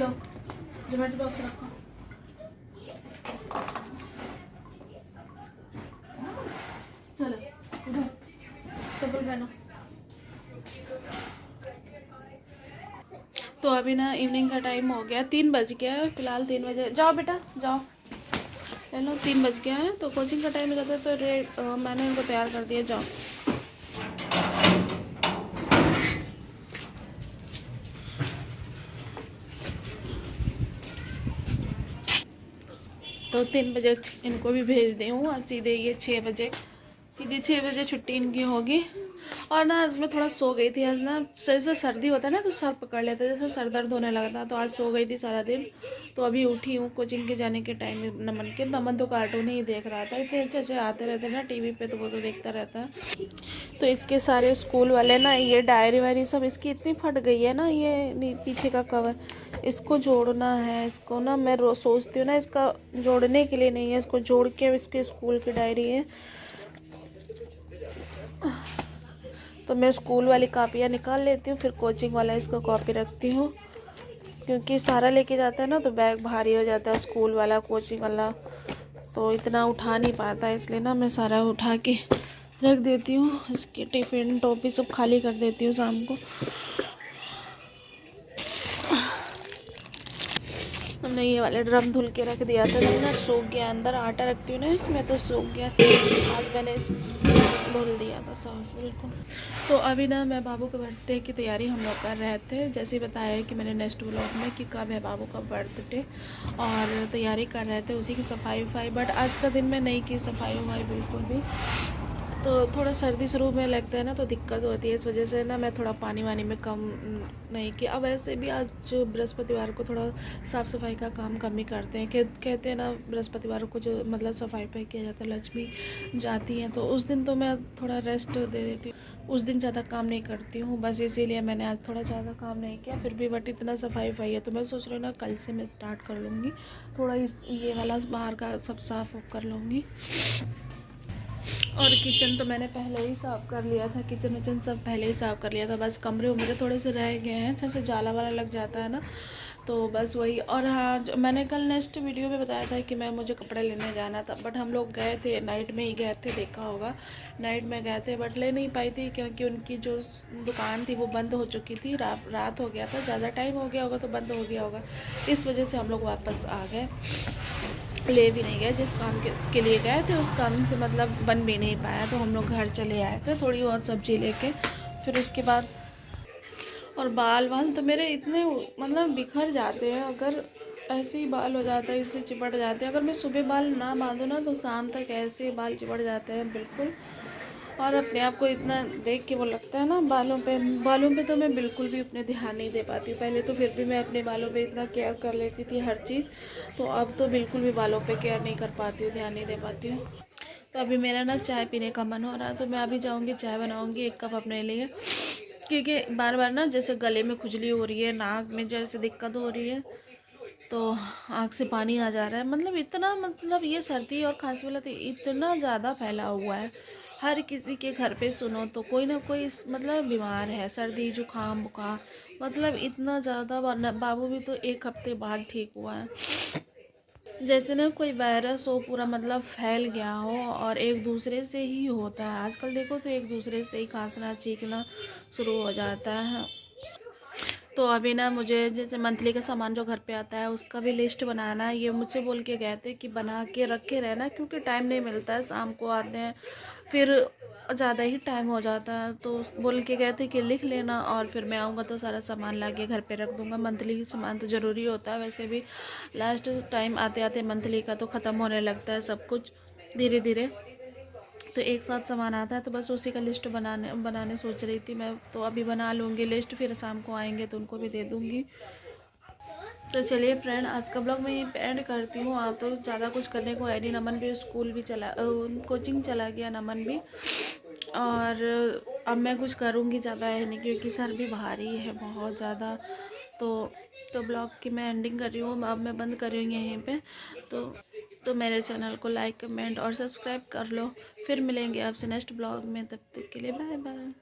लो geometry box रखो। चलो उठो, चप्पल पहनो। तो अभी ना इवनिंग का टाइम हो गया, 3 बज गया है फिलहाल। 3 बजे जाओ बेटा जाओ, चलो 3 बज गया है। तो कोचिंग का टाइम रहता है तो मैंने उनको तैयार कर दिया, जाओ। तो 3 बजे इनको भी भेज दी हूँ। अब सीधे ये 6 बजे, सीधे 6 बजे छुट्टी इनकी होगी। और ना आज मैं थोड़ा सो गई थी। आज ना जैसे सर्दी होता है ना तो सर पकड़ लेता है, जैसे सर दर्द होने लगता, तो आज सो गई थी सारा दिन। तो अभी उठी हूँ कोचिंग के जाने के टाइम। नमन तो कार्टून ही देख रहा था, इतने अच्छे अच्छे आते रहते हैं ना टीवी पे, तो वो तो देखता रहता है। तो इसके सारे स्कूल वाले ना, ये डायरी वायरी सब इसकी इतनी फट गई है ना, ये पीछे का कवर इसको जोड़ना है। इसको ना मैं रोज सोचती हूँ ना, इसका जोड़ने के लिए नहीं है, इसको जोड़ के इसके स्कूल की डायरी है। तो मैं स्कूल वाली कापियाँ निकाल लेती हूँ, फिर कोचिंग वाला इसका कॉपी रखती हूँ, क्योंकि सारा लेके जाता है ना तो बैग भारी हो जाता है, स्कूल वाला कोचिंग वाला तो इतना उठा नहीं पाता, इसलिए ना मैं सारा उठा के रख देती हूँ। इसके टिफ़िन टोपी सब खाली कर देती हूँ शाम को। हमने ये वाले ड्रम धुल के रख दिया था, ना सूख गया, अंदर आटा रखती हूँ ना इसमें तो सूख गया। आज मैंने धुल दिया था साफ बिल्कुल। तो अभी ना मैं बाबू के बर्थडे की तैयारी हम लोग कर रहे थे, जैसे ही बताया कि मैंने नेक्स्ट व्लॉग में कि कब है बाबू का बर्थडे, और तैयारी कर रहे थे उसी की सफाई वफाई। बट आज का दिन में नहीं की सफाई वफाई बिल्कुल भी, तो थोड़ा सर्दी शुरू में लगता है ना तो दिक्कत होती है, इस वजह से ना मैं थोड़ा पानी वानी में कम नहीं किया। अब वैसे भी आज बृहस्पतिवार को थोड़ा साफ़ सफाई का काम कम ही करते हैं, कहते हैं ना बृहस्पतिवार को जो मतलब सफाई वफाई किया जाता है, लक्ष्मी जाती हैं, तो उस दिन तो मैं थोड़ा रेस्ट दे देती हूँ, उस दिन ज़्यादा काम नहीं करती हूँ, बस इसीलिए मैंने आज थोड़ा ज़्यादा काम नहीं किया। फिर भी बट इतना सफाई वफाई है तो मैं सोच रही हूँ ना कल से मैं स्टार्ट कर लूँगी, थोड़ा ये वाला बाहर का सब साफ़ कर लूँगी। और किचन तो मैंने पहले ही साफ़ कर लिया था, किचन विचन सब पहले ही साफ़ कर लिया था, बस कमरे उमरे थोड़े से रह गए हैं, जैसे जाला वाला लग जाता है ना, तो बस वही। और हाँ, जो मैंने कल नेक्स्ट वीडियो में बताया था कि मुझे कपड़े लेने जाना था, बट हम लोग गए थे नाइट में ही गए थे, देखा होगा नाइट में गए थे, बट ले नहीं पाई थी क्योंकि उनकी जो दुकान थी वो बंद हो चुकी थी, रात हो गया था, ज़्यादा टाइम हो गया होगा तो बंद हो गया होगा, इस वजह से हम लोग वापस आ गए, ले भी नहीं गए। जिस काम के लिए गए थे उस काम से मतलब बन भी नहीं पाया, तो हम लोग घर चले आए थे थोड़ी बहुत सब्जी लेके। फिर उसके बाद और बाल तो मेरे इतने मतलब बिखर जाते हैं, अगर ऐसे ही बाल हो जाता है, इससे चिपट जाते हैं, अगर मैं सुबह बाल ना बांधूँ ना तो शाम तक ऐसे बाल चिपट जाते हैं बिल्कुल। और अपने आप को इतना देख के वो लगता है ना, बालों पे तो मैं बिल्कुल भी अपने ध्यान नहीं दे पाती हूँ। पहले तो फिर भी मैं अपने बालों पे इतना केयर कर लेती थी हर चीज़, तो अब तो बिल्कुल भी बालों पे केयर नहीं कर पाती हूँ, ध्यान नहीं दे पाती हूँ। तो अभी मेरा ना चाय पीने का मन हो रहा है, तो मैं अभी जाऊँगी चाय बनाऊँगी 1 कप अपने लिए, क्योंकि बार बार ना जैसे गले में खुजली हो रही है, नाक में जैसे दिक्कत हो रही है, तो आँख से पानी आ जा रहा है, मतलब इतना, मतलब ये सर्दी और खांसी वाला तो इतना ज़्यादा फैला हुआ है, हर किसी के घर पे सुनो तो कोई ना कोई मतलब बीमार है, सर्दी जुकाम बुखार, मतलब इतना ज़्यादा। बाबू भी तो 1 हफ्ते बाद ठीक हुआ है, जैसे ना कोई वायरस हो पूरा मतलब फैल गया हो, और एक दूसरे से ही होता है आजकल, देखो तो एक दूसरे से ही खांसना चीखना शुरू हो जाता है। तो अभी ना मुझे जैसे मंथली का सामान जो घर पे आता है उसका भी लिस्ट बनाना है, ये मुझसे बोल के गए थे कि बना के रखे रहना, क्योंकि टाइम नहीं मिलता है, शाम को आते हैं फिर ज़्यादा ही टाइम हो जाता है, तो बोल के गए थे कि लिख लेना, और फिर मैं आऊँगा तो सारा सामान ला के घर पे रख दूँगा। मंथली सामान तो ज़रूरी होता है, वैसे भी लास्ट टाइम आते आते मंथली का तो ख़त्म होने लगता है सब कुछ धीरे धीरे, तो एक साथ सामान आता है, तो बस उसी का लिस्ट बनाने सोच रही थी मैं, तो अभी बना लूँगी लिस्ट, फिर शाम को आएंगे तो उनको भी दे दूँगी। तो चलिए फ्रेंड, आज का ब्लॉग मैं यहीं पे एंड करती हूँ। आप तो ज़्यादा कुछ करने को है नहीं, नमन भी स्कूल भी कोचिंग चला गया नमन भी, और अब मैं कुछ करूँगी ज़्यादा है नहीं, क्योंकि सर भी भारी है बहुत ज़्यादा। तो ब्लॉग की मैं एंडिंग कर रही हूँ, अब मैं बंद कर रही हूँ यहीं पे। तो मेरे चैनल को लाइक कमेंट और सब्सक्राइब कर लो। फिर मिलेंगे आपसे नेक्स्ट ब्लॉग में, तब तक के लिए बाय बाय।